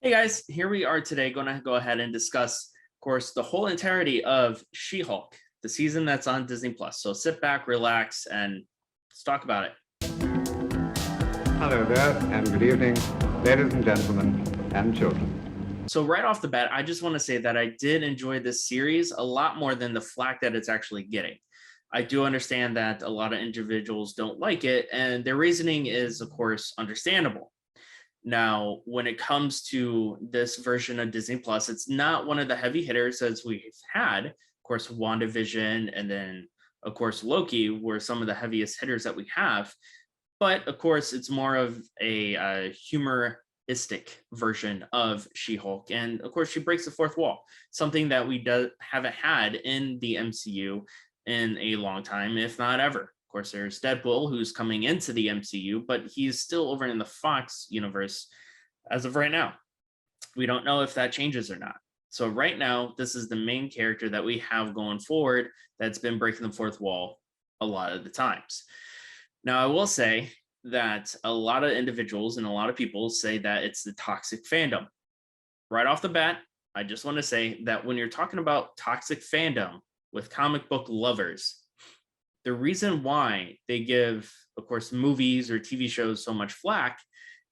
Hey guys, here we are today going to go ahead and discuss, of course, the whole entirety of She-Hulk, the season that's on Disney Plus. So sit back, relax, and let's talk about it. Hello there, and good evening, ladies and gentlemen, and children. So right off the bat, I just want to say that I did enjoy this series a lot more than the flack that it's actually getting. I do understand that a lot of individuals don't like it, and their reasoning is, of course, understandable. Now, when it comes to this version of Disney Plus, it's not one of the heavy hitters as we've had. Of course, WandaVision and then, of course, Loki were some of the heaviest hitters that we have. But of course, it's more of a humoristic version of She-Hulk. And of course, she breaks the fourth wall, something that we haven't had in the MCU in a long time, if not ever. Of course, there's Deadpool, who's coming into the MCU, but he's still over in the Fox universe as of right now. We don't know if that changes or not. So right now, this is the main character that we have going forward that's been breaking the fourth wall a lot of the times. Now, I will say that a lot of individuals and a lot of people say that it's the toxic fandom. Right off the bat, I just want to say that when you're talking about toxic fandom with comic book lovers, the reason why they give, of course, movies or TV shows so much flack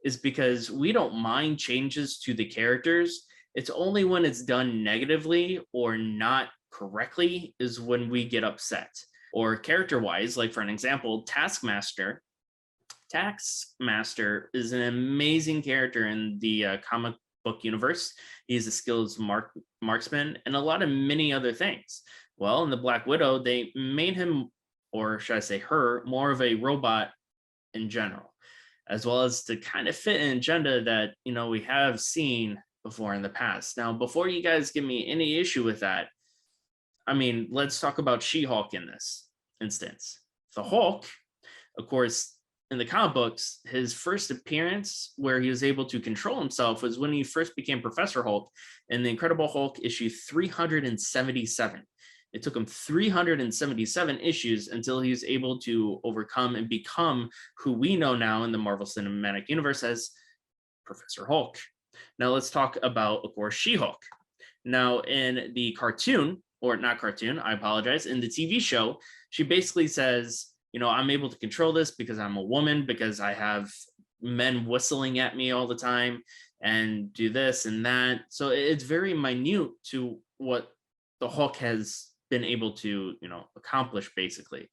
is because we don't mind changes to the characters. It's only when it's done negatively or not correctly is when we get upset. Or character-wise, like for an example, Taskmaster. Taskmaster is an amazing character in the comic book universe. He's a skilled marksman and a lot of many other things. Well, in the Black Widow, they made him, or should I say her, more of a robot in general, as well as to kind of fit an agenda that, we have seen before in the past. Now, before you guys give me any issue with that, let's talk about She-Hulk in this instance. The Hulk, of course, in the comic books, his first appearance where he was able to control himself was when he first became Professor Hulk in the Incredible Hulk issue 377. It took him 377 issues until he was able to overcome and become who we know now in the Marvel Cinematic Universe as Professor Hulk. Now let's talk about, of course, She-Hulk. Now in the cartoon, or not cartoon, I apologize, in the TV show, she basically says, I'm able to control this because I'm a woman, because I have men whistling at me all the time and do this and that. So it's very minute to what the Hulk has been able to, accomplish basically.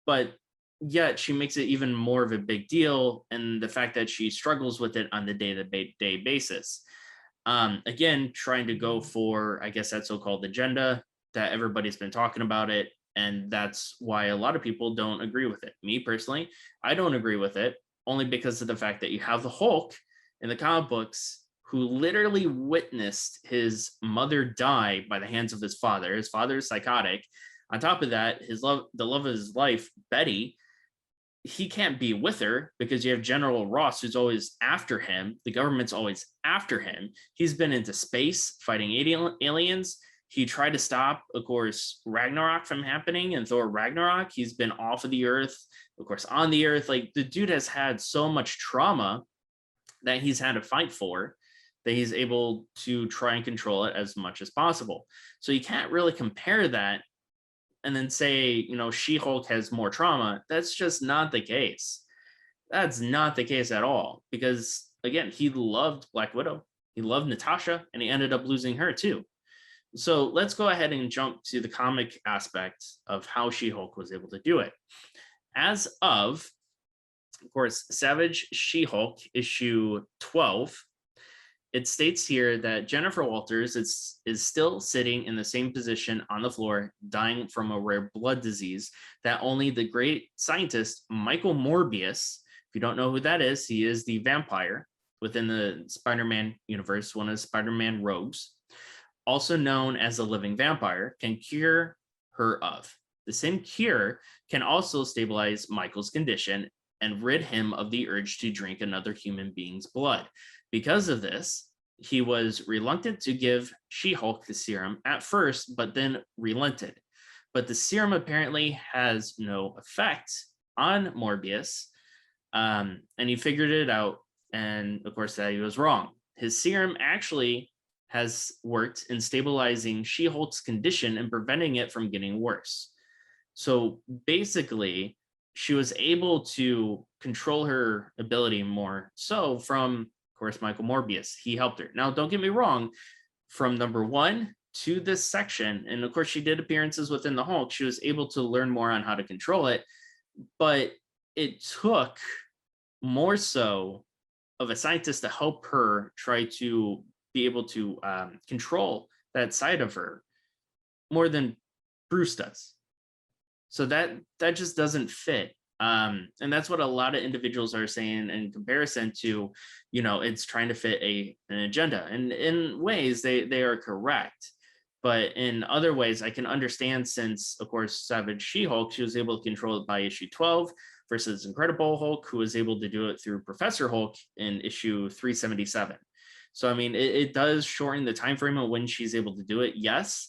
But yet she makes it even more of a big deal, and the fact that she struggles with it on the day-to-day basis. Again, trying to go for, I guess, that so-called agenda that everybody's been talking about it. And that's why a lot of people don't agree with it. Me personally, I don't agree with it, only because of the fact that you have the Hulk in the comic books who literally witnessed his mother die by the hands of his father. His father is psychotic. On top of that, the love of his life, Betty, he can't be with her because you have General Ross, who's always after him. The government's always after him. He's been into space fighting aliens. He tried to stop, of course, Ragnarok from happening, and Thor Ragnarok. He's been off of the earth, of course, on the earth. Like, the dude has had so much trauma that he's had to fight for, that he's able to try and control it as much as possible. So you can't really compare that and then say, She-Hulk has more trauma. That's just not the case. That's not the case at all. Because, again, he loved Black Widow. He loved Natasha, and he ended up losing her too. So let's go ahead and jump to the comic aspect of how She-Hulk was able to do it. As of course, Savage She-Hulk issue 12, it states here that Jennifer Walters is still sitting in the same position on the floor, dying from a rare blood disease that only the great scientist Michael Morbius, if you don't know who that is, he is the vampire within the Spider-Man universe, one of Spider-Man rogues, also known as the living vampire, can cure her of. The same cure can also stabilize Michael's condition and rid him of the urge to drink another human being's blood. Because of this, he was reluctant to give She-Hulk the serum at first, but then relented. But the serum apparently has no effect on Morbius, and he figured it out, and of course that he was wrong. his serum actually has worked in stabilizing She-Hulk's condition and preventing it from getting worse. So basically, she was able to control her ability more so from, of course, Michael Morbius. He helped her. Now, don't get me wrong, from number one to this section, and of course, she did appearances within the Hulk, she was able to learn more on how to control it, but it took more so of a scientist to help her try to be able to control that side of her more than Bruce does. So that just doesn't fit. And that's what a lot of individuals are saying in comparison to, it's trying to fit an agenda. And in ways they are correct. But in other ways, I can understand since, of course, Savage She-Hulk, she was able to control it by issue 12 versus Incredible Hulk, who was able to do it through Professor Hulk in issue 377. So, I mean, it does shorten the time frame of when she's able to do it. Yes.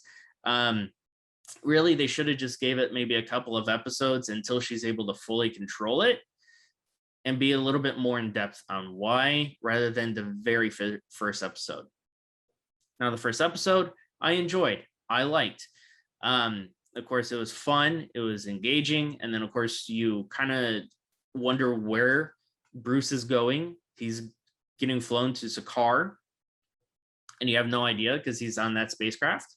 Really, they should have just gave it maybe a couple of episodes until she's able to fully control it and be a little bit more in depth on why, rather than the very first episode. Now, the first episode, I enjoyed, I liked. Of course, it was fun, it was engaging, and then of course you kind of wonder where Bruce is going. He's getting flown to Sakaar, and you have no idea because he's on that spacecraft.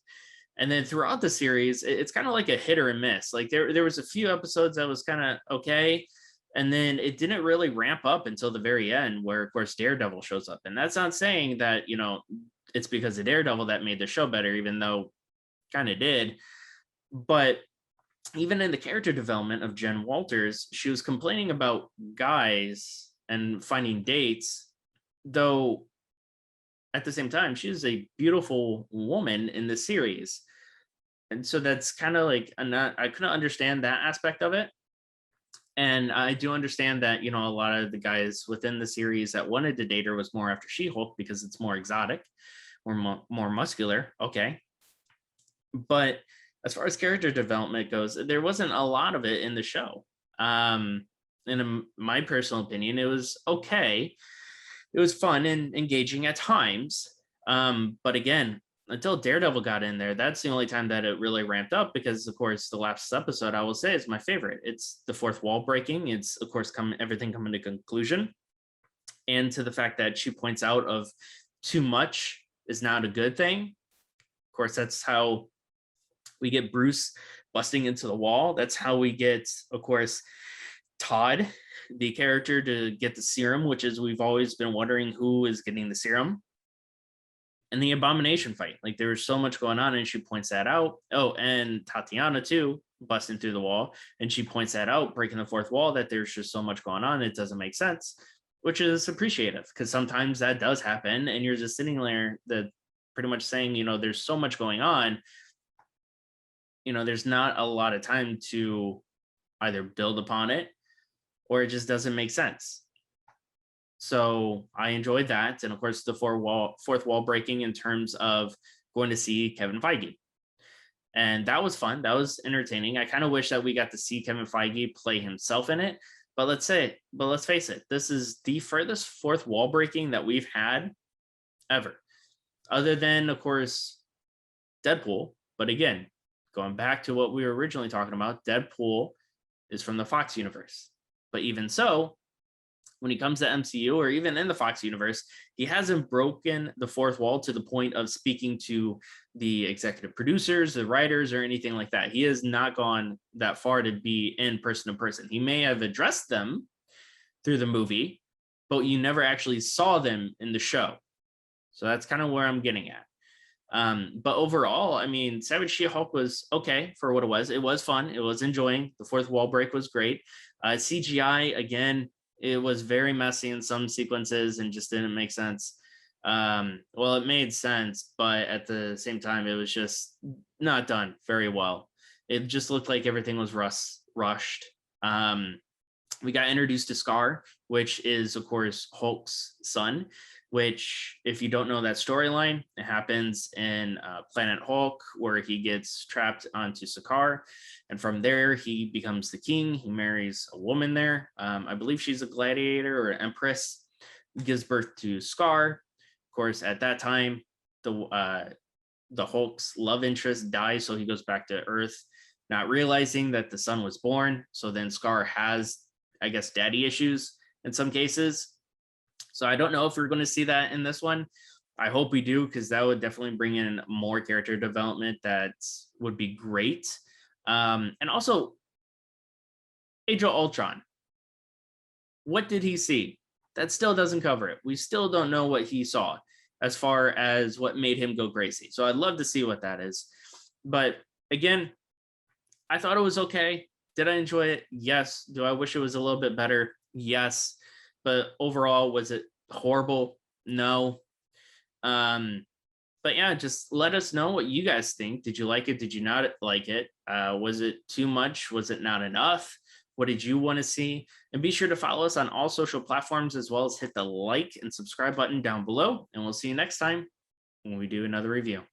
And then throughout the series, it's kind of like a hit or a miss. Like there was a few episodes that was kind of okay, and then it didn't really ramp up until the very end, where of course Daredevil shows up. And that's not saying that it's because of Daredevil that made the show better, even though kind of did. But even in the character development of Jen Walters, she was complaining about guys and finding dates, though at the same time, she is a beautiful woman in the series. And so that's kind of like, I couldn't understand that aspect of it. And I do understand that, a lot of the guys within the series that wanted to date her was more after She-Hulk because it's more exotic or more muscular. Okay. But as far as character development goes, there wasn't a lot of it in the show. In my personal opinion, it was okay. It was fun and engaging at times. But again, until Daredevil got in there, that's the only time that it really ramped up because, of course, the last episode, I will say, is my favorite. It's the fourth wall breaking. It's, of course, everything coming to conclusion. And to the fact that she points out of too much is not a good thing. Of course, that's how we get Bruce busting into the wall. That's how we get, of course, Todd, the character, to get the serum, which is we've always been wondering who is getting the serum. And the Abomination fight. Like there was so much going on, and she points that out. Oh, and Tatiana too, busting through the wall. And she points that out, breaking the fourth wall, that there's just so much going on. It doesn't make sense, which is appreciative because sometimes that does happen. And you're just sitting there that pretty much saying, there's so much going on. There's not a lot of time to either build upon it or it just doesn't make sense. So I enjoyed that. And of course, the fourth wall breaking in terms of going to see Kevin Feige. And that was fun. That was entertaining. I kind of wish that we got to see Kevin Feige play himself in it. But let's face it, this is the furthest fourth wall breaking that we've had ever. Other than, of course, Deadpool. But again, going back to what we were originally talking about, Deadpool is from the Fox universe. But even so, when he comes to MCU or even in the Fox universe, he hasn't broken the fourth wall to the point of speaking to the executive producers, the writers, or anything like that. He has not gone that far to be in person to person. He may have addressed them through the movie, but you never actually saw them in the show. So that's kind of where I'm getting at. But overall, I mean, Savage She-Hulk was okay for what it was. It was fun. It was enjoying. The fourth wall break was great. CGI, again, it was very messy in some sequences and just didn't make sense. Well, it made sense, but at the same time, it was just not done very well. It just looked like everything was rushed. We got introduced to Scar, which is, of course, Hulk's son, which, if you don't know that storyline, it happens in Planet Hulk, where he gets trapped onto Sakaar. And from there, he becomes the king. He marries a woman there. I believe she's a gladiator or an empress, gives birth to Scar. course, at that time, the Hulk's love interest dies, so he goes back to Earth, not realizing that the son was born. So then Scar has, I guess, daddy issues in some cases. So I don't know if we're going to see that in this one. I hope we do, because that would definitely bring in more character development. That would be great. And also, Age of Ultron. What did he see? That still doesn't cover it. We still don't know what he saw as far as what made him go crazy. So I'd love to see what that is. But again, I thought it was okay. Did I enjoy it? Yes. Do I wish it was a little bit better? Yes. But overall, was it horrible? No. But yeah, just let us know what you guys think. Did you like it? Did you not like it? Was it too much? Was it not enough? What did you want to see? And be sure to follow us on all social platforms, as well as hit the like and subscribe button down below. And we'll see you next time when we do another review.